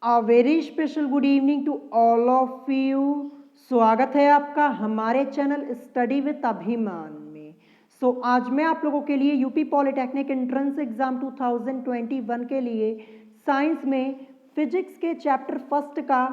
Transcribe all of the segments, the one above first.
A very special good evening to all of you. स्वागत है आपका हमारे चैनल स्टडी विद अभिमान में। आज मैं आप लोगों के लिए यूपी पॉलिटेक्निक एंट्रेंस एग्जाम 2021 के लिए साइंस में फिजिक्स के चैप्टर फर्स्ट का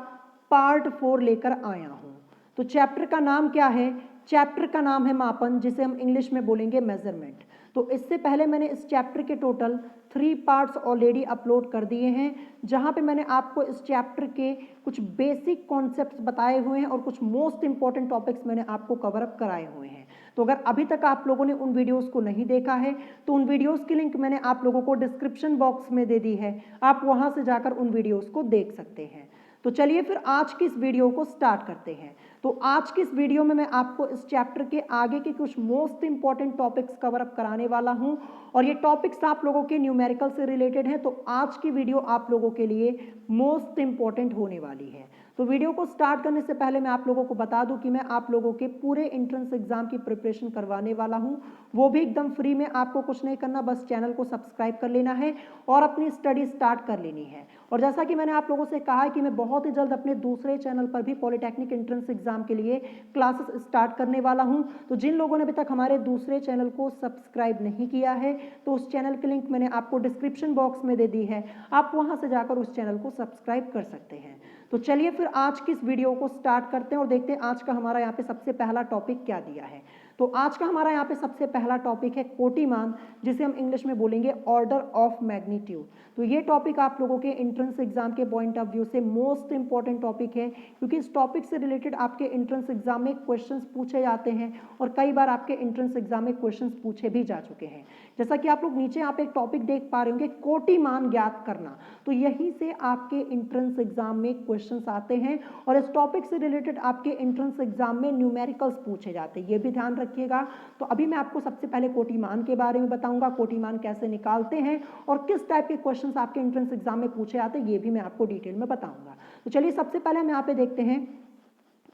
पार्ट 4 लेकर आया हूँ। तो चैप्टर का नाम क्या है? चैप्टर का नाम है मापन, जिसे हम इंग्लिश में बोलेंगे मेजरमेंट। तो इससे पहले मैंने इस चैप्टर के टोटल 3 पार्ट्स ऑलरेडी अपलोड कर दिए हैं, जहां पे मैंने आपको इस चैप्टर के कुछ बेसिक कॉन्सेप्ट्स बताए हुए हैं और कुछ मोस्ट इंपॉर्टेंट टॉपिक्स मैंने आपको कवर अप कराए हुए हैं। तो अगर अभी तक आप लोगों ने उन वीडियोस को नहीं देखा है तो उन वीडियोस की लिंक मैंने आप लोगों को डिस्क्रिप्शन बॉक्स में दे दी है, आप वहां से जाकर उन वीडियोस को देख सकते हैं। तो चलिए फिर आज की इस वीडियो को स्टार्ट करते हैं। तो आज की इस वीडियो में मैं आपको इस चैप्टर के आगे के कुछ most important topics cover up कराने वाला हूं और ये टॉपिक्स आप लोगों के न्यूमेरिकल से रिलेटेड हैं। तो आज की वीडियो आप लोगों के लिए मोस्ट इंपॉर्टेंट होने वाली है। तो वीडियो को स्टार्ट करने से पहले मैं आप लोगों को बता दूं कि मैं आप लोगों के पूरे एंट्रेंस एग्जाम की प्रिपरेशन करवाने वाला हूं, वो भी एकदम फ्री में। आपको कुछ नहीं करना, बस चैनल को सब्सक्राइब कर लेना है और अपनी स्टडी स्टार्ट कर लेनी है। और जैसा कि मैंने आप लोगों से कहा है कि मैं बहुत ही जल्द अपने दूसरे चैनल पर भी पॉलिटेक्निक एंट्रेंस एग्जाम के लिए क्लासेस स्टार्ट करने वाला हूं। तो जिन लोगों ने अभी तक हमारे दूसरे चैनल को सब्सक्राइब नहीं किया है तो उस चैनल की लिंक मैंने आपको डिस्क्रिप्शन बॉक्स में दे दी है, आप वहां से जाकर उस चैनल को सब्सक्राइब कर सकते हैं। तो चलिए फिर आज की इस वीडियो को स्टार्ट करते हैं और देखते हैं आज का हमारा यहाँ पे सबसे पहला टॉपिक क्या दिया है। तो आज का हमारा यहाँ पे सबसे पहला टॉपिक है कोटिमान, जिसे हम इंग्लिश में बोलेंगे ऑर्डर ऑफ मैग्नीट्यूड। तो ये टॉपिक आप लोगों के एंट्रेंस एग्जाम के पॉइंट ऑफ व्यू से मोस्ट इंपॉर्टेंट टॉपिक है, क्योंकि इस टॉपिक से रिलेटेड आपके एंट्रेंस एग्जाम में क्वेश्चंस पूछे जाते हैं और कई बार आपके एंट्रेंस एग्जाम में क्वेश्चंस पूछे भी जा चुके हैं। जैसा कि आप लोग नीचे यहाँ पे एक टॉपिक देख पा रहे होंगे, कोटिमान ज्ञात करना। तो यहीं से आपके एंट्रेंस एग्जाम में क्वेश्चंस आते हैं और इस टॉपिक से रिलेटेड आपके एंट्रेंस एग्जाम में न्यूमेरिकल्स पूछे जाते हैं, ये भी ध्यान रखिएगा। तो अभी मैं आपको सबसे पहले कोटिमान के बारे में बताऊंगा, कोटिमान कैसे निकालते हैं और किस टाइप के क्वेश्चंस आपके एंट्रेंस एग्जाम में पूछे जाते हैं, ये भी मैं आपको डिटेल में बताऊंगा। तो चलिए सबसे पहले हम यहाँ पे देखते हैं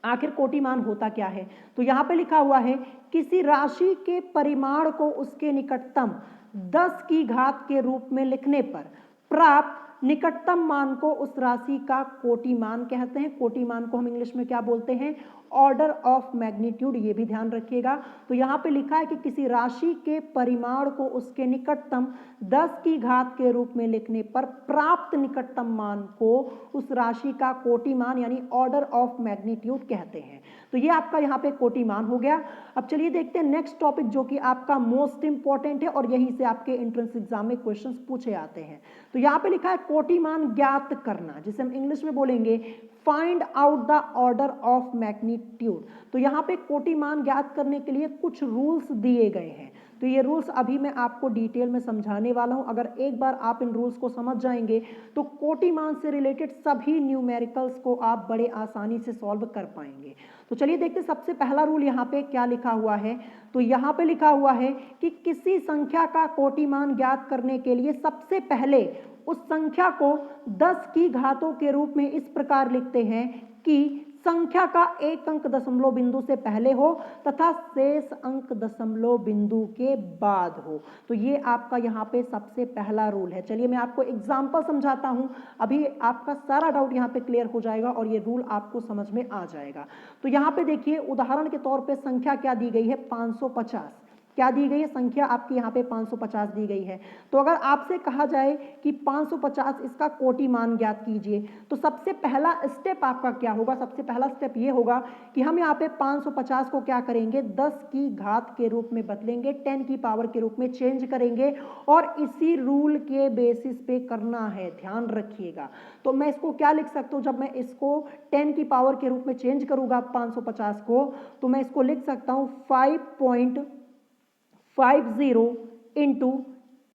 आखिर कोटिमान होता क्या है। तो यहाँ पे लिखा हुआ है, किसी राशि के परिमाण को उसके निकटतम 10 की घात के रूप में लिखने पर प्राप्त निकटतम मान को उस राशि का कोटिमान कहते हैं। कोटिमान को हम इंग्लिश में क्या बोलते हैं? ऑर्डर ऑफ मैग्नीट्यूड, ये भी ध्यान रखिएगा। तो यहाँ पे लिखा है कि किसी राशि के परिमाण को उसके निकटतम 10 की घात के रूप में लिखने पर प्राप्त निकटतम मान को उस राशि का कोटिमान यानी ऑर्डर ऑफ मैग्नीट्यूड कहते हैं। तो ये आपका यहाँ पे कोटिमान हो गया। अब चलिए देखते हैं नेक्स्ट टॉपिक, जो कि आपका मोस्ट इंपॉर्टेंट है और यहीं से आपके एंट्रेंस एग्जाम में क्वेश्चंस पूछे आते हैं। तो यहाँ पे लिखा है कोटिमान ज्ञात करना, जिसे हम इंग्लिश में बोलेंगे find out the order of magnitude. तो यहाँ पे कोटिमान ज्ञात करने के लिए कुछ रूल्स दिए गए हैं। तो ये रूल्स अभी मैं आपको डिटेल में समझाने वाला हूं। अगर एक बार आप इन रूल्स को समझ जाएंगे तो कोटिमान से रिलेटेड सभी न्यूमेरिकल्स को आप बड़े आसानी से सॉल्व कर पाएंगे। तो चलिए देखते हैं सबसे पहला रूल यहाँ पे क्या लिखा हुआ है। तो यहाँ पे लिखा हुआ है कि किसी संख्या का कोटिमान ज्ञात करने के लिए सबसे पहले उस संख्या को 10 की घातों के रूप में इस प्रकार लिखते हैं कि संख्या का एक अंक दशमलव बिंदु से पहले हो तथा शेष अंक दशमलव बिंदु के बाद हो। तो ये आपका यहाँ पे सबसे पहला रूल है। चलिए मैं आपको एग्जांपल समझाता हूँ, अभी आपका सारा डाउट यहाँ पे क्लियर हो जाएगा और ये रूल आपको समझ में आ जाएगा। तो यहाँ पे देखिए उदाहरण के तौर पे संख्या क्या दी गई है? 550। क्या दी गई है? संख्या आपकी यहाँ पे 550 दी गई है। तो अगर आपसे कहा जाए कि 550 इसका कोटिमान ज्ञात कीजिए, तो सबसे पहला स्टेप आपका क्या होगा? सबसे पहला स्टेप ये होगा कि हम यहाँ पे 550 को क्या करेंगे? 10 की घात के रूप में बदलेंगे, 10 की पावर के रूप में चेंज करेंगे और इसी रूल के बेसिस पे करना है, ध्यान रखिएगा। तो मैं इसको क्या लिख सकता हूँ? जब मैं इसको 10 की पावर के रूप में चेंज करूंगा 550 को, तो मैं इसको लिख सकता हूँ 5.50 into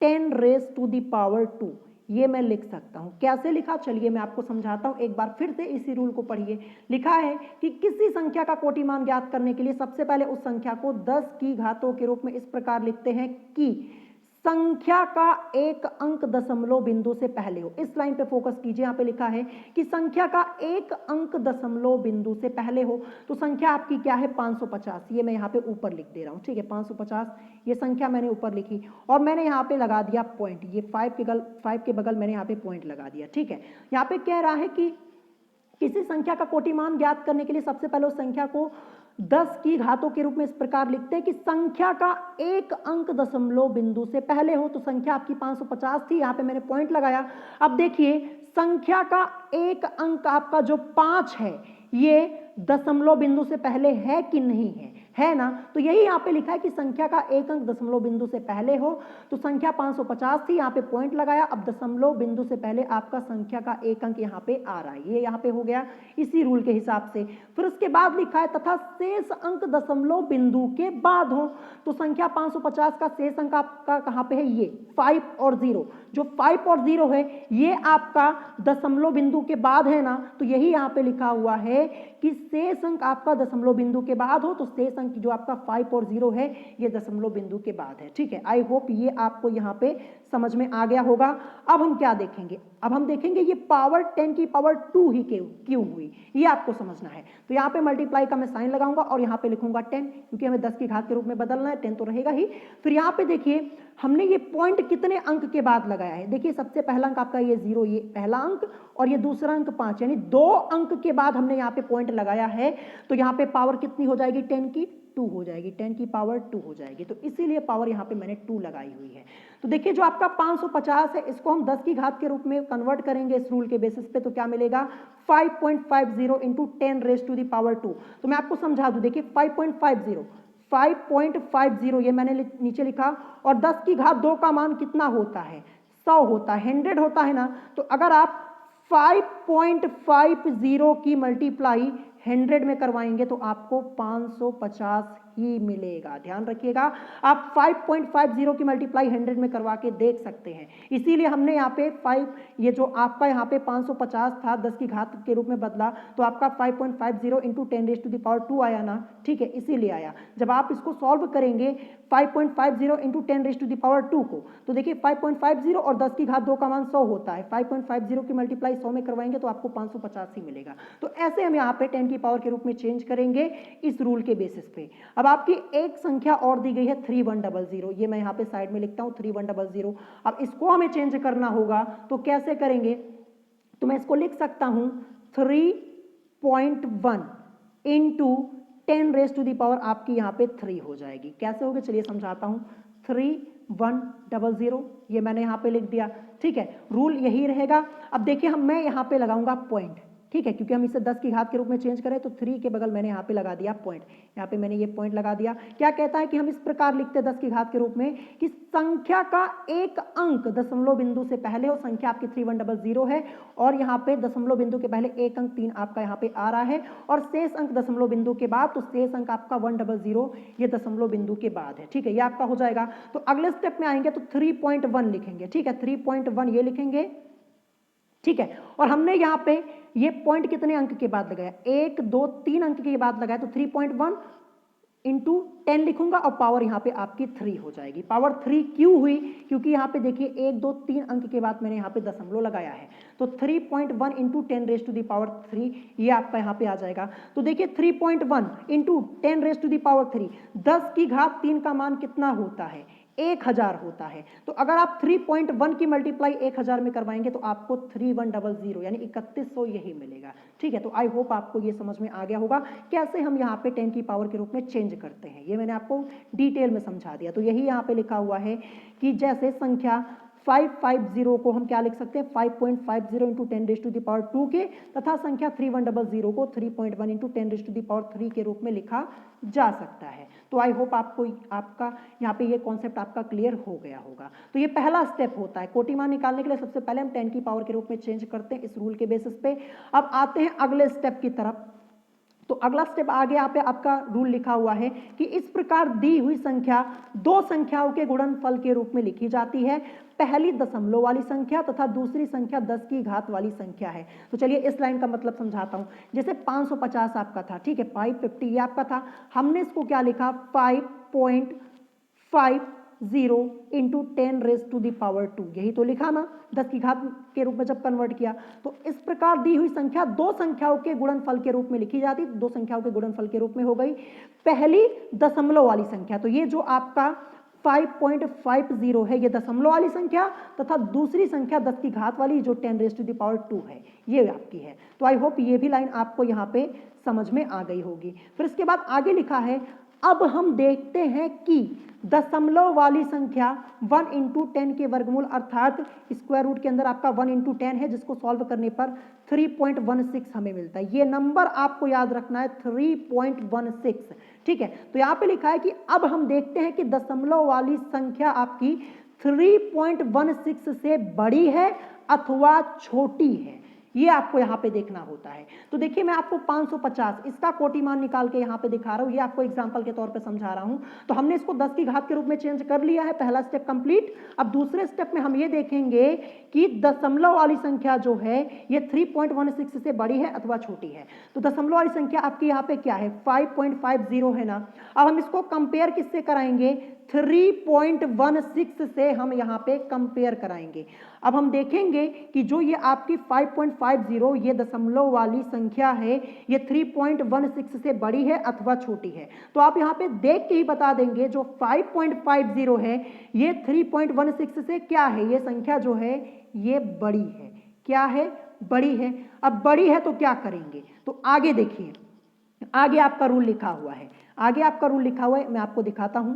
10 raise to the power 2। ये मैं लिख सकता हूं। कैसे लिखा? चलिए मैं आपको समझाता हूं, एक बार फिर से इसी रूल को पढ़िए। लिखा है कि किसी संख्या का कोटिमान ज्ञात करने के लिए सबसे पहले उस संख्या को 10 की घातों के रूप में इस प्रकार लिखते हैं कि संख्या का एक अंक दशमलव बिंदु से पहले हो। इस लाइन पे फोकस कीजिए, यहाँ पे लिखा है कि संख्या का एक अंक दशमलव बिंदु से पहले हो। तो संख्या आपकी क्या है 550, ये मैं यहाँ पे ऊपर लिख दे रहा हूँ, ठीक है 550 ये संख्या मैंने ऊपर लिखी और मैंने यहाँ पे लगा दिया पॉइंट, ये 5 के बगल मैंने यहाँ पे पॉइंट लगा दिया, ठीक है। यहाँ पे कह रहा है कि किसी संख्या का कोटिमान ज्ञात करने के लिए सबसे पहले उस संख्या को 10 की घातों के रूप में इस प्रकार लिखते हैं कि संख्या का एक अंक दशमलव बिंदु से पहले हो। तो संख्या आपकी 550 थी, यहाँ पे मैंने पॉइंट लगाया। अब देखिए संख्या का एक अंक आपका जो 5 है ये दशमलव बिंदु से पहले है कि नहीं है ना। तो यही यहाँ पे लिखा है कि संख्या का एक अंक दशमलव बिंदु से पहले हो। तो संख्या 550 थी, यहाँ पे पॉइंट लगाया। अब दशमलव बिंदु से पहले आपका संख्या का एक अंक यहाँ पे आ रहा है, ये यहाँ पे हो गया इसी रूल के हिसाब से। फिर उसके बाद लिखा है तथा शेष अंक दशमलव बिंदु के बाद हो। तो संख्या 550 का शेष अंक आपका कहाँ पे है, ये 5 और 0, जो 5 और 0 है ये आपका दशमलव बिंदु के बाद है ना। तो यही यहाँ पे लिखा हुआ है कि शेष अंक आपका दशमलव बिंदु के बाद हो। तो शेष अंक जो आपका 5 और 0 है ये दशमलव बिंदु के बाद है, ठीक है। आई होप ये आपको यहाँ पे समझ में आ गया होगा। अब हम क्या देखेंगे, अब हम देखेंगे ये पावर 10 की पावर 2 ही क्यों हुई, ये आपको समझना है। तो यहाँ पे मल्टीप्लाई का मैं साइन लगाऊंगा और यहाँ पे लिखूंगा 10, क्योंकि हमें 10 की घात के रूप में बदलना है, 10 तो रहेगा ही। फिर यहाँ पे देखिए हमने ये पॉइंट कितने अंक के बाद लगाया है। देखिए सबसे पहला अंक आपका ये 0, ये पहला अंक, और ये दूसरा अंक 5, यानी 2 अंक के बाद हमने यहाँ पे पॉइंट लगाया है। तो यहाँ पे पावर कितनी हो जाएगी, 10 की 2 हो जाएगी, 10 की पावर 2 हो जाएगी। तो इसीलिए पावर यहाँ पे मैंने 2 लगाई हुई है। तो देखिए जो आपका 550 है इसको हम 10 की घात के रूप में कन्वर्ट करेंगे इस रूल के बेसिस पे, तो क्या मिलेगा 5.50 into 10 raise to the power 2। तो मैं आपको समझा दूं, देखिए 5.50 ये मैंने नीचे लिखा, और 10 की घात 2 का मान कितना होता है, 100 होता है, 100 होता है ना। तो अगर आप 5.50 की मल्टीप्लाई 100 में करवाएंगे तो आपको 550 ही मिलेगा। ध्यान रखिएगा, आप 5.50 की मल्टीप्लाई 100 में करवा के देख सकते हैं। इसीलिए हमने यहाँ पे 5, ये जो आपका यहाँ पे 550 था 10 की घात के रूप में बदला, तो आपका 5.50 into 10 raise to the power 2 आया ना, ठीक है, इसीलिए आया। जब आप इसको सॉल्व करेंगे 5.50 into 10 raise to the power 2 को, तो देखिए 5.50 और 10 की घात 2 का मान 100 होता है। 5.50 की मल्टीप्लाई 100 में करवाएंगे तो आपको 550 ही मिलेगा। तो ऐसे हम यहाँ पे 10 की पावर के रूप में चेंज करेंगे इस रूल के बेसिस पे। अब आपकी एक संख्या और दी गई है 3100, ये मैं यहाँ पे साइड में लिखता हूँ 3100। अब इसको हमें चेंज करना होगा, तो कैसे करेंगे, तो मैं इसको लिख सकता हूँ 3.1 into 10 raise to the power आपकी यहाँ पे 3 हो जाएगी। कैसे होगी चलिए समझाता हूँ। 3100 ये मैंने यहाँ पे लिख दिया, ठीक है, रूल यही रहेगा। अब देखिए मैं यहाँ पे लगाऊंगा पॉइंट, ठीक है, क्योंकि हम इसे 10 की घात के रूप में चेंज करें, तो 3 के बगल मैंने यहाँ पे लगा दिया पॉइंट, यहाँ पे मैंने ये पॉइंट लगा दिया। क्या कहता है कि हम इस प्रकार लिखते हैं 10 की घात के रूप में कि संख्या का एक अंक दशमलव बिंदु से पहले हो। संख्या आपकी 3100 है और यहाँ पे दशमलव बिंदु के पहले एक अंक 3 आपका यहाँ पे आ रहा है, और शेष अंक दशमलव बिंदु के बाद, तो शेष अंक आपका 100 ये दशमलव बिंदु के बाद है, ठीक है, ये आपका हो जाएगा। तो अगले स्टेप में आएंगे तो 3.1 लिखेंगे, ठीक है, 3.1 ये लिखेंगे, ठीक है। और हमने यहाँ पे ये पॉइंट कितने अंक के बाद लगाया, 1 2 3 अंक के बाद लगाया, तो 3.1 इंटू 10 लिखूंगा और पावर यहाँ पे आपकी 3 हो जाएगी। पावर 3 क्यों हुई, क्योंकि यहाँ पे देखिए 1 2 3 अंक के बाद मैंने यहाँ पे दशमलव लगाया है। तो 3.1 into 10 raise to the power 3 ये आपका यहाँ पे आ जाएगा। तो देखिए 3.1 into 10 raise to the power 3, 10 की घात 3 का मान कितना होता है, 1000 होता है। तो अगर आप 3.1 की मल्टीप्लाई 1000 में करवाएंगे तो आपको 3100 यानी 3100 यही मिलेगा, ठीक है। तो आई होप आपको ये समझ में आ गया होगा कैसे हम यहाँ पे 10 की पावर के रूप में चेंज करते हैं, ये मैंने आपको डिटेल में समझा दिया। तो यही यहाँ पे लिखा हुआ है कि जैसे संख्या 550 को हम क्या लिख सकते हैं 5.50 into 10 raise to the power 2 के, तथा संख्या 3100 को 3.1 into 10 raise to the power 3 के रूप में लिखा जा सकता है। तो आई होप आपको आपका यहाँ पे ये कॉन्सेप्ट आपका क्लियर हो गया होगा। तो ये पहला स्टेप होता है, कोटिमान निकालने के लिए सबसे पहले हम 10 की पावर के रूप में चेंज करते हैं इस रूल के बेसिस पे। अब आते हैं अगले स्टेप की तरफ। तो अगला स्टेप आगे यहाँ पे आपका रूल लिखा हुआ है कि इस प्रकार दी हुई संख्या दो संख्याओं के गुणनफल के रूप में लिखी जाती है। पहली दशमलव वाली संख्या तथा दूसरी संख्या 10 की घात वाली संख्या है। तो चलिए इस लाइन का मतलब समझाता हूं। जैसे 550 आपका था, ठीक है, 550 ये आपका था, हमने इसको क्या लिखा 5.50 0 into 10 raise to the power 2, यही तो लिखा ना 10 की घात के रूप में जब कन्वर्ट किया। तो इस प्रकार दी हुई संख्या दो संख्याओं के गुणनफल के रूप में लिखी जाती, दो संख्याओं के गुणनफल के रूप में हो गई। पहली दशमलव वाली संख्या, तो ये जो आपका 5.50 है ये दशमलव वाली संख्या, तथा दूसरी संख्या 10 की घात वाली जो 10 रेज टू द पावर 2 है, ये आपकी है। तो आई होप ये भी लाइन आपको यहाँ पे समझ में आ गई होगी। फिर इसके बाद आगे लिखा है, अब हम देखते हैं कि दशमलव वाली संख्या 1 इंटू 10 के वर्गमूल अर्थात स्क्वायर रूट के अंदर आपका 1 इंटू 10 है, जिसको सॉल्व करने पर 3.16 हमें मिलता है। ये नंबर आपको याद रखना है 3.16, ठीक है। तो यहाँ पे लिखा है कि अब हम देखते हैं कि दशमलव वाली संख्या आपकी 3.16 से बड़ी है अथवा छोटी है, ये आपको यहाँ पे देखना होता है। तो देखिए मैं आपको 550 इसका कोटि मान निकाल के यहाँ पे दिखा रहा हूँ, ये आपको एग्जांपल के तौर पे समझा रहा हूँ। तो हमने इसको 10 की घात के रूप में चेंज कर लिया है, पहला स्टेप कंप्लीट। अब दूसरे स्टेप में हम ये देखेंगे कि दशमलव वाली संख्या जो है ये 3.16 से बड़ी है अथवा छोटी है। तो दशमलव वाली संख्या आपकी यहाँ पे क्या है 5.50 है ना। अब हम इसको कंपेयर किससे कराएंगे, 3.16 से हम यहाँ पे कंपेयर कराएंगे। अब हम देखेंगे कि जो ये आपकी 5.50 ये दशमलव वाली संख्या है, ये 3.16 से बड़ी है अथवा छोटी है। तो आप यहाँ पे देख के ही बता देंगे जो 5.50 है ये 3.16 से क्या है, ये संख्या जो है ये बड़ी है। क्या है, बड़ी है। अब बड़ी है तो क्या करेंगे, तो आगे देखिए, आगे आपका रूल लिखा हुआ है, आगे आपका रूल लिखा हुआ है, मैं आपको दिखाता हूं।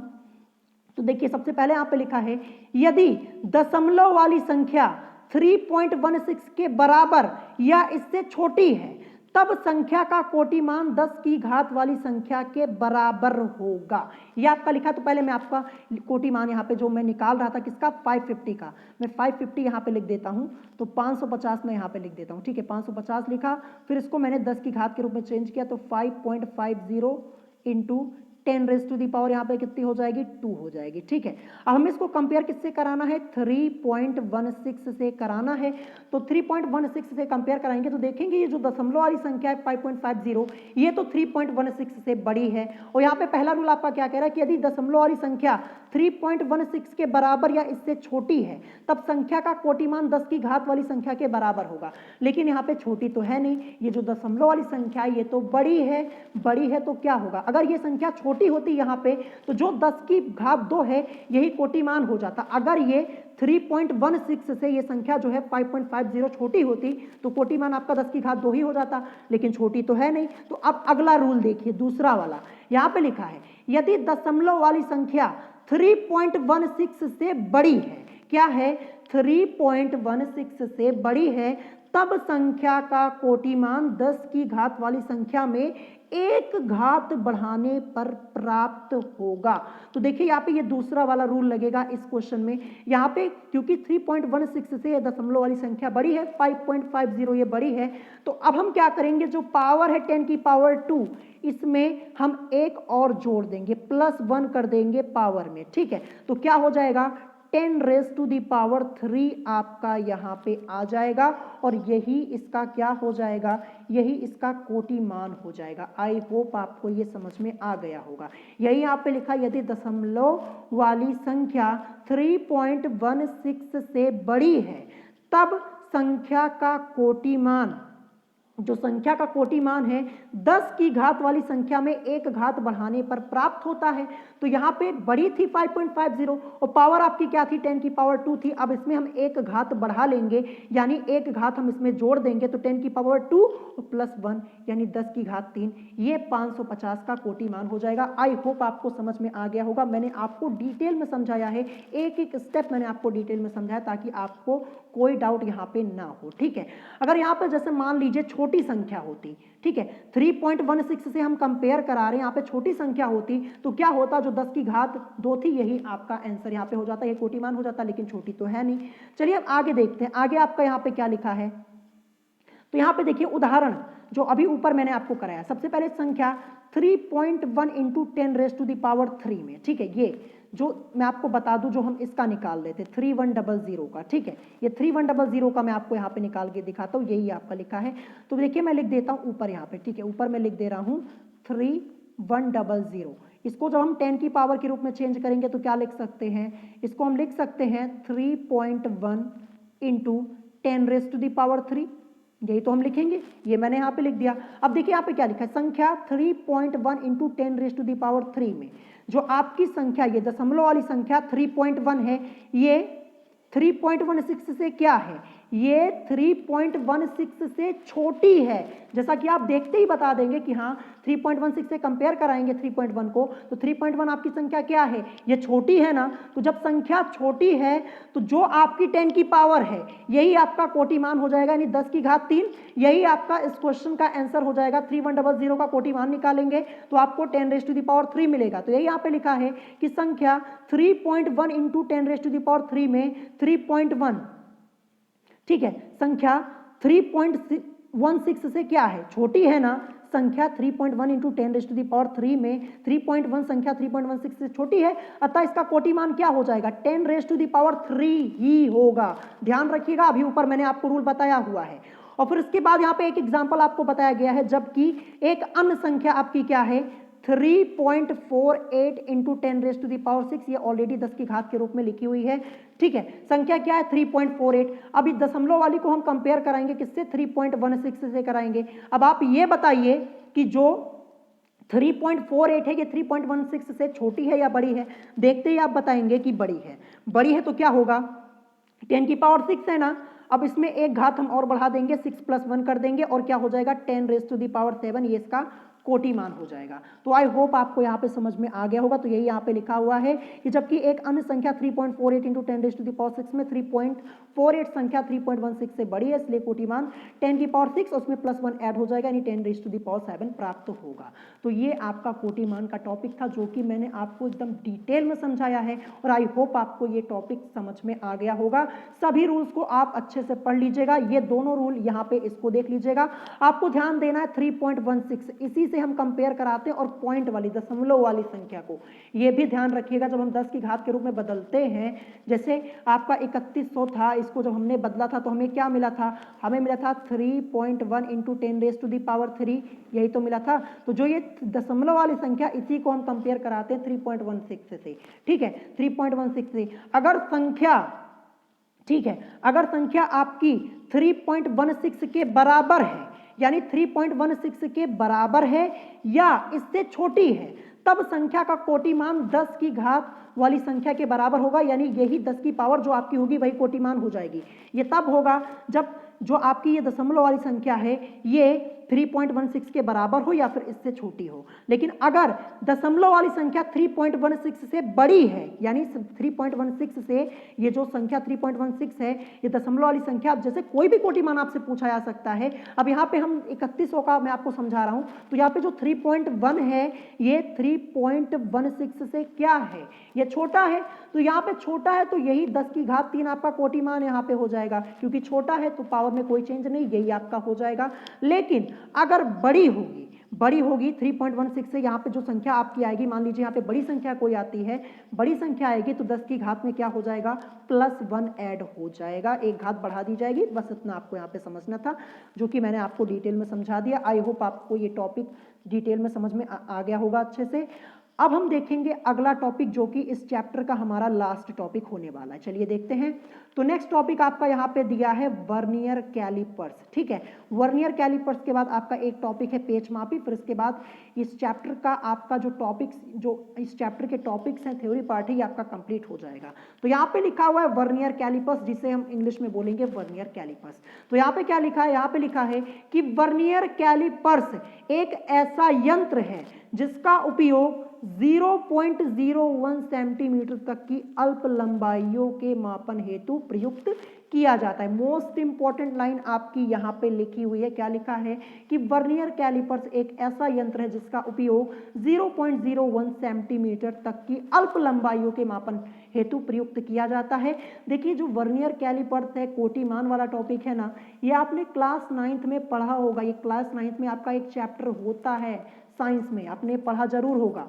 तो देखिए सबसे पहले यहाँ पे लिखा है, यदि दशमलव वाली संख्या 3.16 के बराबर या इससे छोटी है तब संख्या का कोटि मान 10 की घात वाली संख्या के बराबर होगा। ये आपका लिखा। तो पहले मैं आपका कोटि मान यहाँ पे जो मैं निकाल रहा था किसका 550 का, मैं 550 यहाँ पे लिख देता हूँ। तो 550 मैं यहाँ पे लिख देता हूँ, ठीक है। 550 लिखा, फिर इसको मैंने 10 की घात के रूप में चेंज किया, तो 5.50 into 10 raise to the power यहाँ पे कितनी हो जाएगी 2 हो जाएगी, ठीक है। अब हमें इसको कंपेयर किससे कराना है 3.16 से कराना है। तो 3.16 से कंपेयर कराएंगे तो देखेंगे ये जो दशमलव वाली संख्या है 5.50 ये तो 3.16 से बड़ी है। और यहाँ पे पहला रूल आपका क्या कह रहा है कि यदि दशमलव वाली संख्या 3.16 के बराबर या इससे छोटी है तब संख्या का कोटिमान 10 की घात वाली संख्या के बराबर होगा। लेकिन यहाँ पे छोटी तो है नहीं, ये जो दशमलव वाली संख्या है ये तो बड़ी है। बड़ी है तो क्या होगा, अगर ये संख्या छोटी होती यहाँ पे तो जो 10 की घात 2 है यही कोटिमान हो जाता। अगर ये 3.16 से ये संख्या जो है 5.50 छोटी होती तो कोटिमान आपका 10 की घात 2 ही हो जाता, लेकिन छोटी तो है नहीं। तो अब अगला रूल देखिए, दूसरा वाला यहाँ पे लिखा है, यदि दशमलव वाली संख्या 3.16 से बड़ी है, क्या है 3.16 से बड़ी है, तब संख्या का कोटिमान 10 की घात वाली संख्या में एक घात बढ़ाने पर प्राप्त होगा। तो देखिए यहाँ पे ये दूसरा वाला रूल लगेगा इस क्वेश्चन में। यहाँ पे क्योंकि 3.16 से दशमलव वाली संख्या बड़ी है, 5.50 ये बड़ी है, तो अब हम क्या करेंगे, जो पावर है 10 की पावर 2 इसमें हम एक और जोड़ देंगे, +1 कर देंगे पावर में, ठीक है। तो क्या हो जाएगा 10 रेज टू दी पावर 3 आपका यहाँ पे आ जाएगा और यही इसका क्या हो जाएगा, यही इसका कोटि मान हो जाएगा। आई होप आपको ये समझ में आ गया होगा। यही यहाँ पे लिखा, यदि दशमलव वाली संख्या 3.16 से बड़ी है तब संख्या का कोटि मान, जो संख्या का कोटि मान है 10 की घात वाली संख्या में एक घात बढ़ाने पर प्राप्त होता है। तो यहाँ पे बड़ी थी 5.50 और पावर आपकी क्या थी 10 की पावर 2 थी। अब इसमें हम एक घात बढ़ा लेंगे, यानी एक घात हम इसमें जोड़ देंगे, तो 10 की पावर 2 और +1 यानी 10 की घात 3, ये 550 का कोटि मान हो जाएगा। आई होप आपको समझ में आ गया होगा। मैंने आपको डिटेल में समझाया है, एक एक स्टेप मैंने आपको डिटेल में समझाया ताकि आपको कोई डाउट यहाँ पे ना हो, ठीक है। अगर यहाँ पे जैसे मान लीजिए छोटी संख्या होती, ठीक है, 3.16 से हम कंपेयर करा रहे हैं, यहाँ पे छोटी संख्या होती तो क्या होता, जो 10 की घात 2 थी यही आपका आंसर यहाँ पे हो जाता, ये कोटिमान हो जाता, लेकिन छोटी तो है नहीं। चलिए अब आगे देखते हैं, आगे आपका यहाँ पे क्या लिखा है। तो यहाँ पे देखिए उदाहरण जो अभी ऊपर मैंने आपको कराया, सबसे पहले संख्या 3.1 into 10 raise to the power 3 में, ठीक है, ये जो मैं आपको बता दूं जो हम इसका निकाल रहे थे 3100 का, ठीक है, ये 3100 का मैं आपको यहाँ पे निकाल के दिखाता हूँ, यही आपका लिखा है। तो देखिए मैं लिख देता हूँ ऊपर यहाँ पे, ठीक है, ऊपर मैं लिख दे रहा हूँ 3100, इसको जब हम 10 की पावर के रूप में चेंज करेंगे तो क्या लिख सकते हैं, इसको हम लिख सकते हैं 3.1 इंटू 10⁻³ यही तो हम लिखेंगे, ये मैंने यहाँ पे लिख दिया। अब देखिए यहाँ पे क्या लिखा है, संख्या 3.1 इंटू 10⁻³ में जो आपकी संख्या, ये दशमलव वाली संख्या 3.1 है, ये 3.16 से क्या है, ये 3.16 से छोटी है। जैसा कि आप देखते ही बता देंगे कि हाँ 3.16 से कंपेयर कराएंगे 3.1 को, तो 3.1 आपकी संख्या क्या है, ये छोटी है ना। तो जब संख्या छोटी है तो जो आपकी 10 की पावर है यही आपका कोटिमान हो जाएगा, यानी 10 की घात 3, यही आपका इस क्वेश्चन का आंसर हो जाएगा। 3100 का कोटिमान निकालेंगे तो आपको 10⁻³ मिलेगा। तो यही यहाँ पे लिखा है कि संख्या 3.1 इंटू 10⁻³ में 3.1, ठीक है, संख्या 3.16 से क्या है, छोटी है ना। संख्या 3.1 इंटू 10⁻³ में 3.1 संख्या 3.16 से छोटी है, अतः इसका कोटिमान क्या हो जाएगा, 10⁻³ ही होगा। ध्यान रखिएगा, अभी ऊपर मैंने आपको रूल बताया हुआ है। और फिर इसके बाद यहाँ पे एक एग्जाम्पल आपको बताया गया है, जबकि एक अन्य संख्या आपकी क्या है 3.48 इंटू 10⁻⁶, ये ऑलरेडी 10 की घात के रूप में लिखी हुई है, ठीक है। संख्या क्या है 3.48। अब इस दशमलव वाली को हम कंपेयर कराएंगे किससे, 3.16 से कराएंगे। अब आप ये बताइए कि जो 3.48 है ये 3.16 से छोटी है या बड़ी है, देखते ही आप बताएंगे कि बड़ी है। बड़ी है तो क्या होगा, 10⁶ है ना। अब इसमें एक घात हम और बढ़ा देंगे, 6 + 1 कर देंगे और क्या हो जाएगा 10⁻⁷, ये इसका कोटिमान हो जाएगा। तो आई होप आपको यहाँ पे समझ में आ गया होगा। तो यही यहाँ पे लिखा हुआ है कि जबकि एक अन्य संख्या 3.48 इंटू 10⁻⁶ में 3.48 संख्या 3.16 से बड़ी है, इसलिए कोटिमान 10⁶, उसमें +1 ऐड हो जाएगा, यानी 10⁻⁷ प्राप्त होगा। तो ये आपका कोटिमान का टॉपिक था, जो कि मैंने आपको एकदम डिटेल में समझाया है और आई होप आपको ये टॉपिक समझ में आ गया होगा। सभी रूल्स को आप अच्छे से पढ़ लीजिएगा, ये दोनों रूल यहाँ पे इसको देख लीजिएगा। आपको ध्यान देना है 3.16, इसी से हम कंपेयर कराते हैं और पॉइंट वाली दशमलव वाली संख्या को, ये भी ध्यान रखिएगा। जब हम 10 की घात के रूप में बदलते हैं, जैसे आपका 3100 था, इसको जब हमने बदला था तो हमें क्या मिला था, हमें मिला था 3.1 इंटू 10⁻³ यही तो मिला था। तो जो ये दशमलव वाली संख्या, इसी को हम कंपेयर कराते हैं 3.16 से, ठीक है, 3.16 से। अगर संख्या, ठीक है, अगर संख्या आपकी 3.16 के बराबर है, यानी 3.16 के बराबर है या इससे छोटी है, तब संख्या का कोटिमान 10 की घात वाली संख्या के बराबर होगा, यानी यही 10 की पावर जो आपकी होगी वही कोटिमान हो जाएगी। ये तब होगा जब जो आपकी ये दशमलव वाली संख्या है ये 3.16 के बराबर हो या फिर इससे छोटी हो। लेकिन अगर दशमलव वाली संख्या 3.16 से बड़ी है, यानी 3.16 से ये जो संख्या 3.16 है, ये दशमलव वाली संख्या, अब जैसे कोई भी कोटिमान आपसे पूछा जा सकता है। अब यहाँ पे हम 3100 का मैं आपको समझा रहा हूँ, तो यहाँ पे जो 3.1 है ये 3.16 से क्या है, ये छोटा है। तो यहाँ पे छोटा है तो यही 10 की घात 3 आपका कोटिमान यहाँ पे हो जाएगा, क्योंकि छोटा है तो पावर में कोई चेंज नहीं, यही आपका हो जाएगा। लेकिन अगर बड़ी होगी 3.16 से, यहाँ पे जो संख्या आपकी आएगी, मान लीजिए यहाँ पे बड़ी संख्या कोई आती है, बड़ी संख्या आएगी तो 10 की घात में क्या हो जाएगा, +1 ऐड हो जाएगा, एक घात बढ़ा दी जाएगी। बस इतना आपको यहाँ पे समझना था, जो कि मैंने आपको डिटेल में समझा दिया। आई होप आपको ये टॉपिक डिटेल में समझ में आ गया होगा अच्छे से। अब हम देखेंगे अगला टॉपिक, जो कि इस चैप्टर का हमारा लास्ट टॉपिक होने वाला है। चलिए देखते हैं। तो नेक्स्ट टॉपिक आपका यहाँ पे दिया है वर्नियर कैलिपर्स, ठीक है। वर्नियर कैलिपर्स के बाद आपका एक टॉपिक है पेच मापी, फिर इसके बाद इस चैप्टर का आपका जो टॉपिक्स, जो इस चैप्टर के टॉपिक्स हैं, थ्योरी पार्ट है, ये आपका कंप्लीट हो जाएगा। तो यहाँ पे लिखा हुआ है वर्नियर कैलिपर्स, जिसे हम इंग्लिश में बोलेंगे वर्नियर कैलिपर्स। तो यहाँ पे क्या लिखा है, यहाँ पे लिखा है कि वर्नियर कैलिपर्स एक ऐसा यंत्र है जिसका उपयोग 0.01 सेंटीमीटर तक की अल्प लंबाइयों के मापन हेतु प्रयुक्त किया जाता है। मोस्ट इंपॉर्टेंट लाइन आपकी यहाँ पे लिखी हुई है, क्या लिखा है कि वर्नियर कैलिपर्स एक ऐसा यंत्र है जिसका उपयोग 0.01 सेंटीमीटर तक की अल्प लंबाइयों के मापन हेतु प्रयुक्त किया जाता है। देखिए जो वर्नियर कैलिपर्स है, कोटिमान वाला टॉपिक है ना, ये आपने क्लास 9th में पढ़ा होगा। ये क्लास 9th में आपका एक चैप्टर होता है साइंस में, आपने पढ़ा जरूर होगा।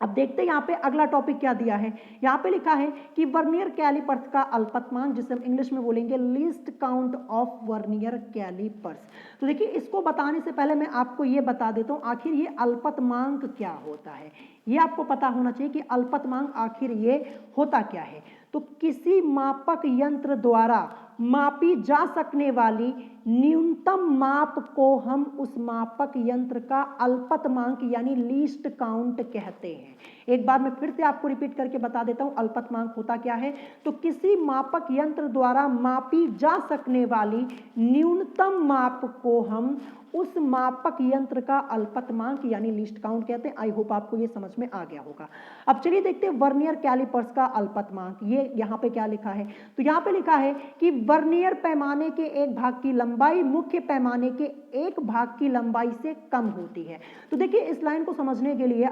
अब देखते हैं यहाँ पे अगला टॉपिक क्या दिया है। यहाँ पे लिखा है कि वर्नियर कैलिपर्स का अल्पतमांक, जिसे हम इंग्लिश में बोलेंगे least count of vernier callipers. तो देखिए, इसको बताने से पहले मैं आपको ये बता देता हूँ आखिर ये अल्पतमांक क्या होता है। ये आपको पता होना चाहिए कि अल्पतमांक आखिर ये होता क्या है। तो किसी मापक यंत्र द्वारा मापी जा सकने वाली न्यूनतम माप को हम उस मापक यंत्र का अल्पतमांक यानी लीस्ट काउंट कहते हैं। एक बार मैं फिर से आपको रिपीट करके बता देता हूं अल्पतमांक होता क्या है। तो किसी मापक यंत्र द्वारा मापी जा सकने वाली न्यूनतम माप को हम उस मापक यंत्र का अल्पतमांक यानी लीस्ट काउंट कहते हैं। आई होप आपको ये समझ में आ गया होगा। अब चलिए देखते हैं वर्नियर कैलिपर्स का अल्पतमांक। ये यहाँ पे क्या लिखा है, तो यहाँ पे लिखा है कि वर्नियर पैमाने के एक भाग की लंबाई मुख्य पैमाने के एक भाग की लंबाई से कम होती है। तो देखिए, इस लाइन को समझने के लिए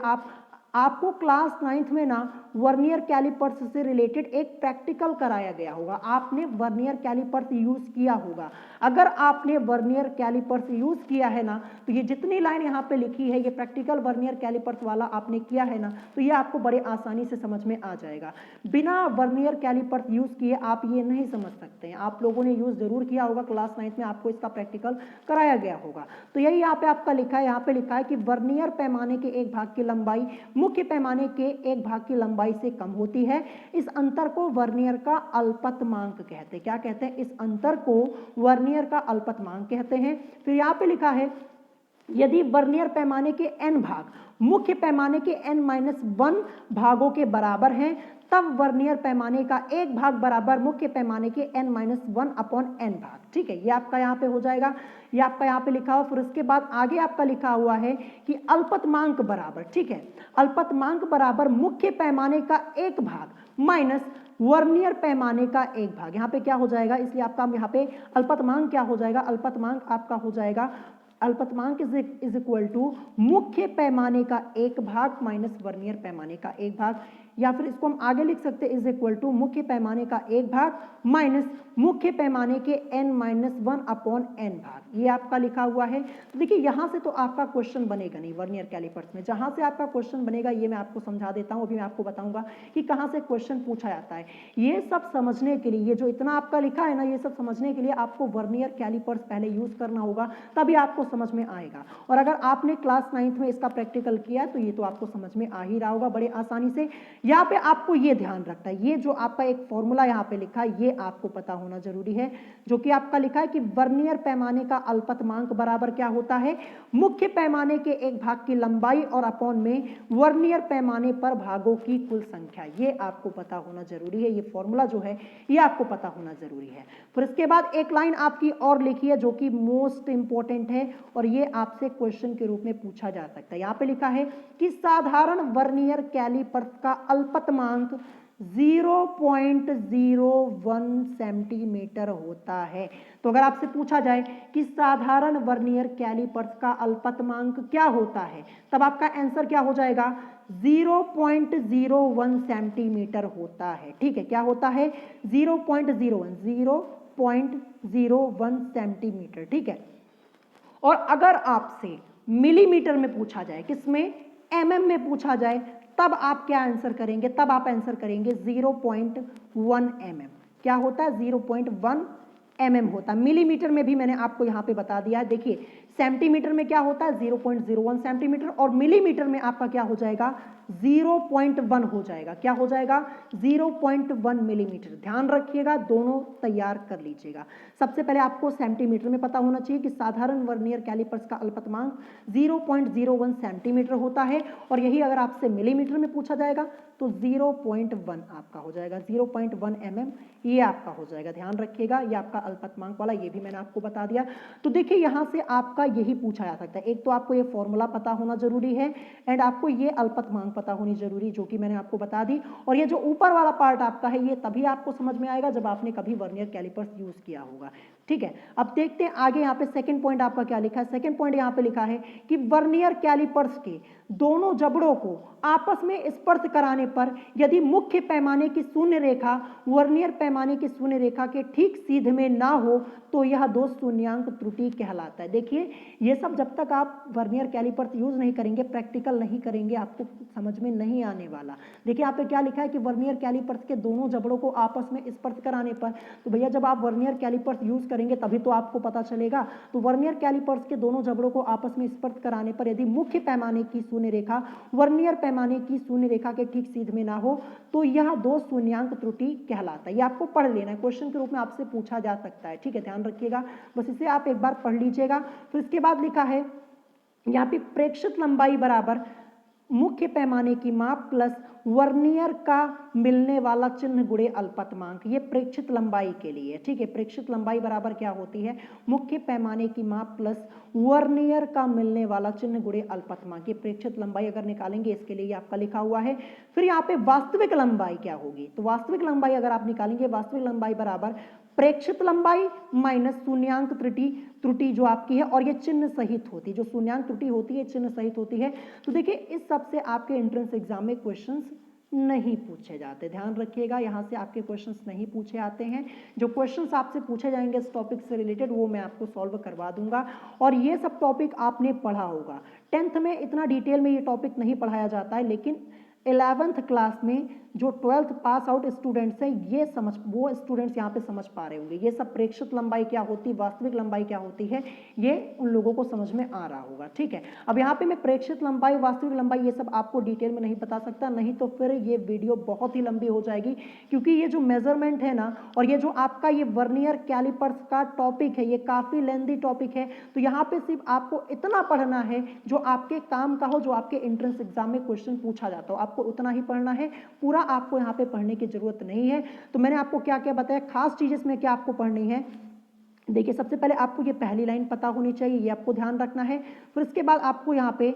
आपको क्लास 9th में ना वर्नियर कैलिपर्स से रिलेटेड एक प्रैक्टिकल कराया गया होगा। आपने वर्नियर कैलिपर्स यूज किया होगा। अगर आपने वर्नियर कैलिपर्स यूज किया है ना, तो ये जितनी लाइन यहाँ पे लिखी है, ये प्रैक्टिकल वर्नियर कैलिपर्स वाला आपने किया है ना, तो ये आपको बड़े आसानी से समझ में आ जाएगा। बिना वर्नियर कैलिपर्स यूज किए आप ये नहीं समझ सकते हैं। आप लोगों ने यूज जरूर किया होगा, क्लास 9th में आपको इसका प्रैक्टिकल कराया गया होगा। तो यही यहाँ पे आपका लिखा है, यहाँ पे लिखा है कि वर्नियर पैमाने के एक भाग की लंबाई मुख्य पैमाने के एक भाग की लंबाई से कम होती है। इस अंतर को वर्नियर का अल्पतमांक कहते हैं। क्या कहते हैं? इस अंतर को वर्नियर का अल्पतमांक कहते हैं। फिर यहाँ पे लिखा है, यदि वर्नियर पैमाने के n भाग मुख्य पैमाने के n-1 भागों के बराबर हैं, तब वर्नियर पैमाने का एक भाग बराबर मुख्य पैमाने के n-1 अपॉन n भाग। ठीक है, ये आपका यहाँ पे हो जाएगा, ये आपका यहाँ पे लिखा हुआ। फिर उसके बाद आगे आपका लिखा हुआ है कि अल्पतमांक बराबर, ठीक है, अल्पतमांक बराबर मुख्य पैमाने का एक भाग माइनस वर्नियर पैमाने का एक भाग। यहाँ पे क्या हो जाएगा, इसलिए आपका यहाँ पे अल्पतमांक क्या हो जाएगा, अल्पतमांक आपका हो जाएगा, अल्पतमांक इज इक्वल टू मुख्य पैमाने का एक भाग माइनस वर्नियर पैमाने का एक भाग। या फिर इसको हम आगे लिख सकते हैं, इज इक्वल टू मुख्य पैमाने का एक भाग माइनस मुख्य पैमाने के n-1 अपॉन n भाग। ये आपका लिखा हुआ है। तो देखिए, यहां से तो आपका क्वेश्चन बनेगा नहीं वर्नियर कैलिपर्स में। जहां से आपका क्वेश्चन बनेगा ये मैं आपको समझा देता हूं। अभी मैं आपको बताऊंगा कि कहां से क्वेश्चन पूछा जाता है। ये सब समझने के लिए, ये जो इतना आपका लिखा है ना, ये सब समझने के लिए आपको वर्नियर कैलिपर्स पहले यूज करना होगा, तभी आपको समझ में आएगा। और अगर आपने क्लास 9th में इसका प्रैक्टिकल किया तो ये तो आपको समझ में आ ही रहा होगा बड़े आसानी से। यहाँ पे आपको ये ध्यान रखना है, ये जो आपका एक फॉर्मूला यहाँ पे लिखा है, ये आपको पता होना जरूरी है, जो कि आपका लिखा है कि वर्नियर पैमाने का अल्पतमांक बराबर क्या होता है, मुख्य पैमाने के एक भाग की लंबाई और अपॉन में वर्नियर पैमाने पर भागों की कुल संख्या। ये आपको पता होना जरूरी है, ये फॉर्मूला जो है ये आपको पता होना जरूरी है। फिर इसके बाद एक लाइन आपकी और लिखी है जो कि मोस्ट इंपॉर्टेंट है और ये आपसे क्वेश्चन के रूप में पूछा जा सकता है। यहाँ पे लिखा है कि साधारण वर्नियर कैलिपर्स का अल्पतमांक 0.01 सेंटीमीटर होता है। तो अगर आपसे पूछा जाए कि साधारण वर्नियर कैलिपर्स का अल्पतमांक क्या होता है, तब आपका आंसर क्या हो जाएगा, 0.01 सेंटीमीटर होता है। ठीक है, क्या होता है, 0.01 सेंटीमीटर। ठीक है, और अगर आपसे मिलीमीटर में पूछा जाए, किसमें, mm में पूछा जाए, तब आप क्या आंसर करेंगे, तब आप आंसर करेंगे 0.1 mm। क्या होता है, 0.1 mm होता है। मिलीमीटर में भी मैंने आपको यहाँ पे बता दिया है। देखिए, सेंटीमीटर में क्या होता है, 0.01 सेंटीमीटर, और मिलीमीटर में आपका क्या हो जाएगा, 0.1 हो जाएगा। क्या हो जाएगा, 0.1 मिलीमीटर। ध्यान रखिएगा, दोनों तैयार कर लीजिएगा। सबसे पहले आपको सेंटीमीटर में पता होना चाहिए कि साधारण वर्नियर कैलिपर्स का अल्पतमांक 0.01 सेंटीमीटर होता है, और यही अगर आपसे मिलीमीटर में पूछा जाएगा तो 0.1 आपका हो जाएगा, 0.1 mm ये आपका हो जाएगा। ध्यान रखिएगा, ये आपका अल्पतमांक वाला, ये भी मैंने आपको बता दिया। तो देखिए, यहाँ से आपका यही पूछा जा सकता है। एक तो आपको ये फॉर्मूला पता होना जरूरी है, एंड आपको ये अल्पतमांक पता होनी जरूरी, जो कि मैंने आपको बता दी। और ये जो ऊपर वाला पार्ट आपका है, ये तभी आपको समझ में आएगा जब आपने कभी वर्नियर कैलिपर्स यूज किया होगा। ठीक है। अब देखते हैं आगे यहाँ पे सेकंड पॉइंट आपका क्या लिखा है। सेकंड पॉइंट यहाँ पे लिखा है कि वर्नियर कैलिपर्स के दोनों जबड़ों को आपस में स्पर्श कराने पर यदि मुख्य पैमाने की शून्य रेखा वर्नियर पैमाने की शून्य रेखा के ठीक सीधे में ना हो तो यह दोष शून्यांक त्रुटि कहलाता है। देखिए ये सब जब तक आप वर्नियर कैलिपर्स यूज नहीं करेंगे, प्रैक्टिकल नहीं करेंगे, आपको समझ में नहीं आने वाला। देखिए यहाँ पे क्या लिखा है कि वर्नियर कैलिपर्स के दोनों जबड़ों को आपस में स्पर्श कराने पर, तो भैया जब आप वर्नियर कैलिपर्स यूज करेंगे तभी तो आपको पता चलेगा। तो वर्नियर कैलिपर्स के दोनों जबड़ों को आपस में स्पर्श कराने पर यदि मुख्य पैमाने की शून्य रेखा वर्नियर पैमाने की शून्य रेखा के ठीक सीध में ना हो तो यह दोष शून्यांक त्रुटि कहलाता है। ये आपको पढ़ लेना है, क्वेश्चन के रूप में आपसे पूछा जा सकता है। ठीक है, ध्यान रखिएगा, बस इसे आप एक बार पढ़ लीजिएगा। फिर इसके बाद लिखा है यहाँ पे प्रेक्षित लंबाई बराबर मुख्य पैमाने की माप प्लस वर्नियर का मिलने वाला चिन्ह गुणे अल्पतमांक, ये प्रेक्षित लंबाई के लिए। ठीक है, प्रेक्षित लंबाई बराबर क्या होती है, मुख्य पैमाने की माप प्लस वर्नियर का मिलने वाला चिन्ह गुणे अल्पतमांक। ये प्रेक्षित लंबाई अगर निकालेंगे इसके लिए आपका लिखा हुआ है। फिर यहाँ पे वास्तविक लंबाई क्या होगी, तो वास्तविक लंबाई अगर आप निकालेंगे, वास्तविक लंबाई बराबर प्रेक्षित लंबाई माइनस शून्यांक त्रुटि जो आपकी है, और ये चिन्ह सहित होती है, जो शून्यांक त्रुटि होती है चिन्ह सहित होती है। तो देखिए इस सब से आपके एंट्रेंस एग्जाम में क्वेश्चंस नहीं पूछे जाते, ध्यान रखिएगा, यहाँ से आपके क्वेश्चंस नहीं पूछे आते हैं। जो क्वेश्चंस आपसे पूछे जाएंगे इस टॉपिक से रिलेटेड वो मैं आपको सॉल्व करवा दूंगा। और ये सब टॉपिक आपने पढ़ा होगा, 10th में इतना डिटेल में ये टॉपिक नहीं पढ़ाया जाता है, लेकिन 11th क्लास में जो 12th पास आउट स्टूडेंट्स हैं ये वो स्टूडेंट्स यहाँ पे समझ पा रहे होंगे। ये सब प्रेक्षित लंबाई क्या होती है, वास्तविक लंबाई क्या होती है, ये उन लोगों को समझ में आ रहा होगा। ठीक है, अब यहाँ पे मैं प्रेक्षित लंबाई वास्तविक लंबाई ये सब आपको डिटेल में नहीं बता सकता, नहीं तो फिर ये वीडियो बहुत ही लंबी हो जाएगी, क्योंकि ये जो मेजरमेंट है ना और ये जो आपका ये वर्नियर कैलिपर्स का टॉपिक है ये काफी लेंथी टॉपिक है। तो यहाँ पे सिर्फ आपको इतना पढ़ना है जो आपके काम का हो, जो आपके एंट्रेंस एग्जाम में क्वेश्चन पूछा जाता हो, आपको उतना ही पढ़ना है, पूरा आपको यहाँ पे पढ़ने की जरूरत नहीं है। तो मैंने आपको क्या क्या बताया, खास चीज इसमें क्या आपको पढ़नी है। देखिए सबसे पहले आपको ये पहली लाइन पता होनी चाहिए, ये आपको ध्यान रखना है। फिर इसके बाद आपको यहाँ पे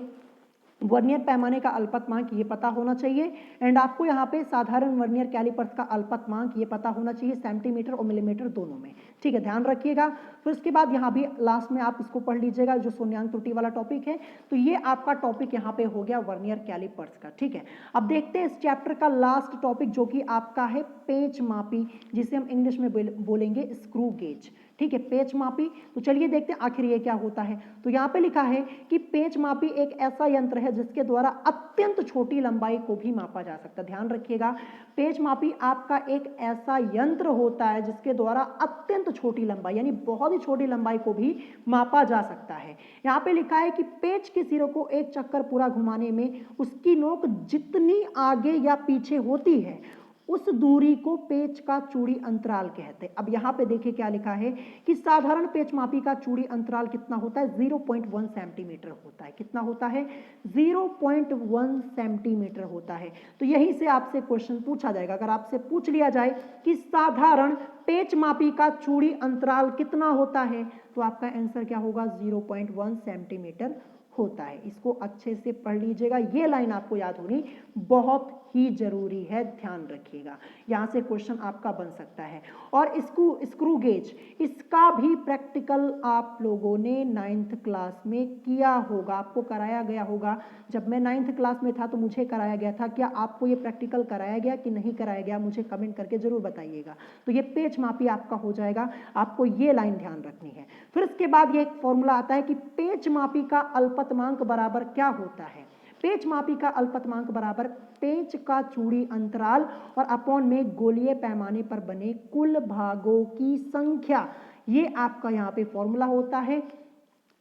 वर्नियर पैमाने का अल्पतमांक ये पता होना चाहिए, एंड आपको यहाँ पे साधारण वर्नियर कैलिपर्स का अल्पतमांक ये पता होना चाहिए सेंटीमीटर और मिलीमीटर दोनों में। ठीक है, ध्यान रखिएगा। फिर उसके बाद यहाँ भी लास्ट में आप इसको पढ़ लीजिएगा जो शून्यांक त्रुटि वाला टॉपिक है। तो ये आपका टॉपिक यहाँ पे हो गया वर्नियर कैलिपर्स का। ठीक है, अब देखते हैं इस चैप्टर का लास्ट टॉपिक जो कि आपका है पेच मापी, जिसे हम इंग्लिश में बोलेंगे स्क्रू गेज। ठीक है, पेच मापी। तो चलिए देखते हैं आखिर ये क्या होता है। तो यहाँ पे लिखा है कि पेच मापी एक ऐसा यंत्र है जिसके द्वारा अत्यंत छोटी लंबाई को भी मापा जा सकता है। ध्यान रखिएगा, पेच मापी आपका एक ऐसा यंत्र होता है जिसके द्वारा अत्यंत छोटी लंबाई यानी बहुत ही छोटी लंबाई को भी मापा जा सकता है। यहाँ पे लिखा है कि पेच के सिरों को एक चक्कर पूरा घुमाने में उसकी नोक जितनी आगे या पीछे होती है उस दूरी को पेच का चूड़ी अंतराल कहते हैं। अब यहाँ पे देखिए क्या लिखा है कि साधारण पेच मापी का चूड़ी अंतराल कितना होता है, 0.1 सेंटीमीटर होता है। कितना होता है, 0.1 सेंटीमीटर होता है। तो यहीं से आपसे क्वेश्चन पूछा जाएगा, अगर आपसे पूछ लिया जाए कि साधारण पेच मापी का चूड़ी अंतराल कितना होता है तो आपका आंसर क्या होगा, 0.1 सेंटीमीटर होता है। इसको अच्छे से पढ़ लीजिएगा, ये लाइन आपको याद होनी बहुत ही जरूरी है, ध्यान रखिएगा, यहां से क्वेश्चन आपका बन सकता है। और स्क्रू गेज, इसका भी प्रैक्टिकल आप लोगों ने 9th क्लास में किया होगा, आपको कराया गया होगा। जब मैं 9th क्लास में था तो मुझे कराया गया था। क्या आपको ये प्रैक्टिकल कराया गया कि नहीं कराया गया, मुझे कमेंट करके जरूर बताइएगा। तो ये पेच मापी आपका हो जाएगा, आपको ये लाइन ध्यान रखनी है। फिर इसके बाद ये एक फॉर्मूला आता है कि पेच मापी का अल्पतमांक बराबर क्या होता है। पेच मापी का अल्पतमांक बराबर पेच का चूड़ी अंतराल और अपॉन में गोलीय पैमाने पर बने कुल भागों की संख्या, ये आपका यहाँ पे फॉर्मूला होता है।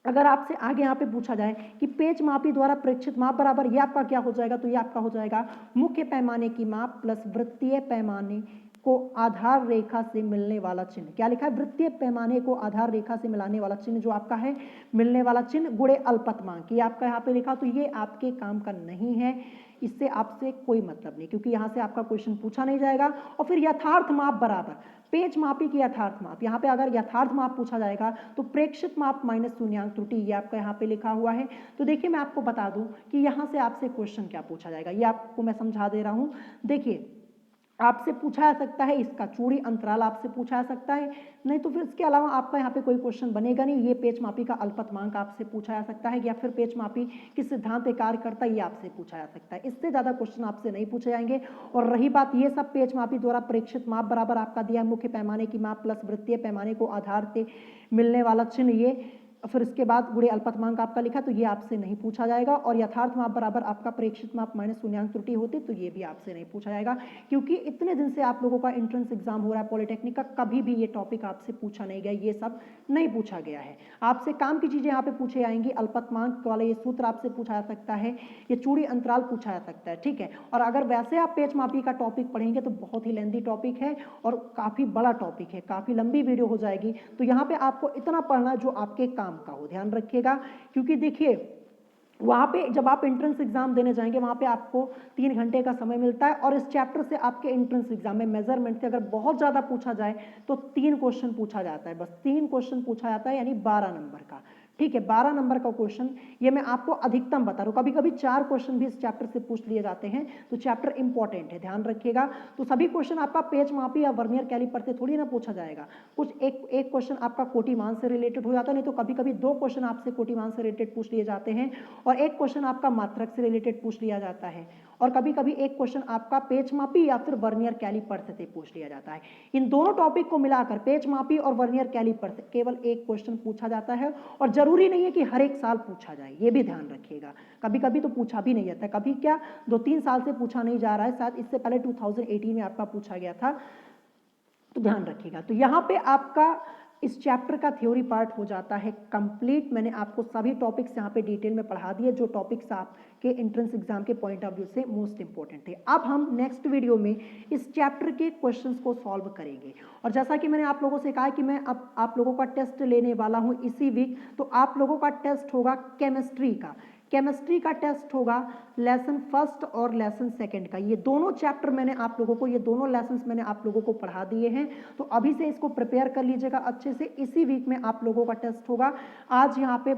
अगर आपसे आगे यहाँ पे पूछा जाए कि पेच मापी द्वारा प्रेक्षित माप बराबर ये आपका क्या हो जाएगा, तो ये आपका हो जाएगा मुख्य पैमाने की माप प्लस वृत्तीय पैमाने को आधार रेखा से मिलने वाला चिन्ह। क्या लिखा है, वृत्तीय पैमाने को आधार रेखा से मिलाने वाला चिन्ह जो आपका है मिलने वाला चिन्ह गुणे अल्पतमांक, ये आपका यहाँ पे लिखा। तो ये आपके काम का नहीं है, इससे आपसे कोई मतलब नहीं, क्योंकि यहाँ से आपका क्वेश्चन पूछा नहीं जाएगा। और फिर यथार्थ माप बराबर पेच मापी की यथार्थ माप, यहाँ पे अगर यथार्थ माप पूछा जाएगा तो प्रेक्षित माप माइनस शून्यांक त्रुटि, ये आपका यहाँ पे लिखा हुआ है। तो देखिए मैं आपको बता दूं कि यहाँ से आपसे क्वेश्चन क्या पूछा जाएगा, ये आपको मैं समझा दे रहा हूँ। देखिए आपसे पूछा जा सकता है, इसका चूड़ी अंतराल आपसे पूछा जा सकता है, नहीं तो फिर इसके अलावा आपका यहाँ पे कोई क्वेश्चन बनेगा नहीं। ये पेच मापी का अल्पतमांक आपसे पूछा जा सकता है, या फिर पेच मापी किस सिद्धांत पे कार्य करता है ये आपसे पूछा जा सकता है। इससे ज़्यादा क्वेश्चन आपसे नहीं पूछे जाएंगे। और रही बात, ये सब पेच मापी द्वारा परीक्षित माप बराबर आपका दिया है मुख्य पैमाने की माप प्लस वृत्तीय पैमाने को आधार से मिलने वाला चिन्ह, ये फिर इसके बाद गुणे अल्पतमांक आपका लिखा, तो ये आपसे नहीं पूछा जाएगा। और यथार्थ माप बराबर आपका प्रेक्षित माप माइनस शून्यांक त्रुटि होती, तो ये भी आपसे नहीं पूछा जाएगा, क्योंकि इतने दिन से आप लोगों का एंट्रेंस एग्जाम हो रहा है पॉलिटेक्निक का, कभी भी ये टॉपिक आपसे पूछा नहीं गया, ये सब नहीं पूछा गया है। आपसे काम की चीजें यहाँ पे पूछे आएंगी। अल्पतमांक वाले ये सूत्र आपसे पूछा जा सकता है, ये चूड़ी अंतराल पूछा जा सकता है, ठीक है। और अगर वैसे आप पेच मापी का टॉपिक पढ़ेंगे तो बहुत ही लेंथी टॉपिक है और काफी बड़ा टॉपिक है, काफी लंबी वीडियो हो जाएगी। तो यहाँ पे आपको इतना पढ़ना जो आपके काम का हो, ध्यान रखिएगा। क्योंकि देखिए वहाँ पे जब आप एंट्रेंस एग्जाम देने जाएंगे वहाँ पे आपको 3 घंटे का समय मिलता है, और इस चैप्टर से आपके एंट्रेंस एग्जाम में मेजरमेंट से अगर बहुत ज़्यादा पूछा जाए तो 3 क्वेश्चन पूछा जाता है, बस 3 क्वेश्चन पूछा जाता है, यानी 12 नंबर का, ठीक है। 12 नंबर का क्वेश्चन, ये मैं आपको अधिकतम बता रहा हूँ। कभी कभी 4 क्वेश्चन भी इस चैप्टर से पूछ लिए जाते हैं, तो चैप्टर इंपॉर्टेंट है, ध्यान रखिएगा। तो सभी क्वेश्चन आपका पेच मापी या वर्नियर कैलिपर से थोड़ी ना पूछा जाएगा। कुछ एक क्वेश्चन आपका कोटि मान से रिलेटेड हो जाता है, नहीं तो कभी कभी 2 क्वेश्चन आपसे कोटि मान से रिलेटेड पूछ लिए जाते हैं, और एक क्वेश्चन आपका मात्रक से रिलेटेड पूछ लिया जाता है, और कभी कभी एक क्वेश्चन आपका पेच मापी या फिर वर्नियर कैलिपर से पूछ लिया जाता है। इन दोनों टॉपिक को मिलाकर पेच मापी और वर्नियर कैलिपर से केवल एक क्वेश्चन पूछा जाता है, और जरूरी नहीं है कि हर एक साल पूछा जाए, ये भी ध्यान रखिएगा। कभी कभी तो पूछा भी नहीं जाता, कभी क्या 2-3 साल से पूछा नहीं जा रहा है, शायद इससे पहले 2018 में आपका पूछा गया था, तो ध्यान रखिएगा। तो यहाँ पे आपका इस चैप्टर का थ्योरी पार्ट हो जाता है कंप्लीट। मैंने आपको सभी टॉपिक्स यहाँ पे डिटेल में पढ़ा दिए, जो टॉपिक्स आपके एंट्रेंस एग्जाम के पॉइंट ऑफ व्यू से मोस्ट इंपॉर्टेंट थे। अब हम नेक्स्ट वीडियो में इस चैप्टर के क्वेश्चंस को सॉल्व करेंगे। और जैसा कि मैंने आप लोगों से कहा कि मैं अब आप लोगों का टेस्ट लेने वाला हूँ इसी वीक, तो आप लोगों का टेस्ट होगा केमिस्ट्री का। केमिस्ट्री का टेस्ट होगा लेसन फर्स्ट और लेसन सेकंड का। ये दोनों चैप्टर मैंने आप लोगों को, ये दोनों लेसन्स मैंने आप लोगों को पढ़ा दिए हैं, तो अभी से इसको प्रिपेयर कर लीजिएगा अच्छे से। इसी वीक में आप लोगों का टेस्ट होगा। आज यहाँ पे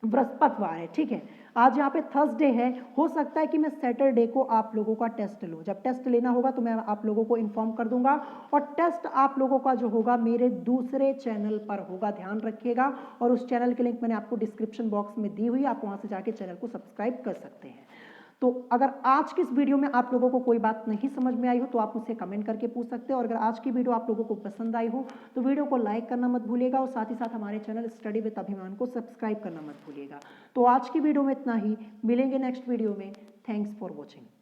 बृहस्पतिवार है, ठीक है, आज यहाँ पे थर्सडे है, हो सकता है कि मैं सैटरडे को आप लोगों का टेस्ट लूँ। जब टेस्ट लेना होगा तो मैं आप लोगों को इन्फॉर्म कर दूंगा, और टेस्ट आप लोगों का जो होगा मेरे दूसरे चैनल पर होगा, ध्यान रखिएगा। और उस चैनल की लिंक मैंने आपको डिस्क्रिप्शन बॉक्स में दी हुई है, आप वहाँ से जाके चैनल को सब्सक्राइब कर सकते हैं। तो अगर आज की इस वीडियो में आप लोगों को कोई बात नहीं समझ में आई हो तो आप मुझसे कमेंट करके पूछ सकते हो, और अगर आज की वीडियो आप लोगों को पसंद आई हो तो वीडियो को लाइक करना मत भूलिएगा, और साथ ही साथ हमारे चैनल स्टडी विद अभिमान को सब्सक्राइब करना मत भूलिएगा। तो आज की वीडियो में इतना ही, मिलेंगे नेक्स्ट वीडियो में। Thanks for watching.